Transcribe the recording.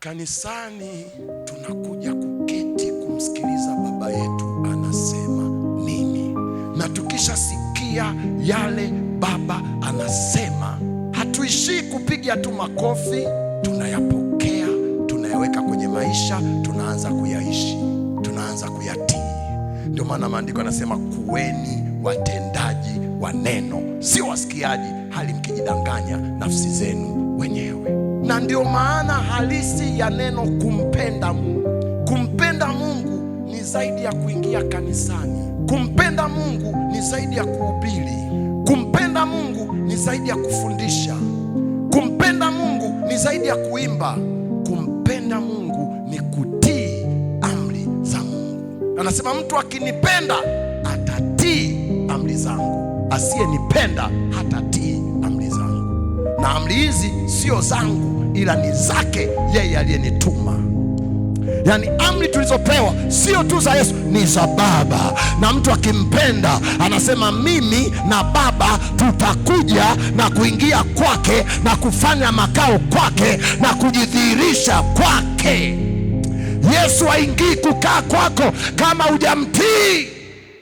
Kanisani tunakuja kuketi kumsikiliza baba yetu anasema nini, na tukishasikia yale baba anasema, hatuishii kupiga tu makofi, tunayapokea, tunayaweka kwenye maisha, tunaanza kuyaishi, tunaanza kuyatii. Ndio maana maandiko yanasema kuweni watendaji wa neno, sio wasikiaji, hali mkijidanganya nafsi zenu wenyewe. Na ndio maana halisi ya neno kumpenda Mungu. Kumpenda Mungu ni zaidi ya kuingia kanisani. Kumpenda Mungu ni zaidi ya kuhubiri. Kumpenda Mungu ni zaidi ya kufundisha. Kumpenda Mungu ni zaidi ya kuimba. Kumpenda Mungu ni kutii amri za Mungu. Anasema mtu akinipenda atatii amri zangu, asiyenipenda hatatii amri zangu. Na amri hizi sio zangu, ila ni zake yeye aliyenituma. Yaani amri tulizopewa sio tu za Yesu, ni za Baba. Na mtu akimpenda anasema mimi na Baba tutakuja na kuingia kwake na kufanya makao kwake na kujidhihirisha kwake. Yesu haingii kukaa kwako kama hujamtii.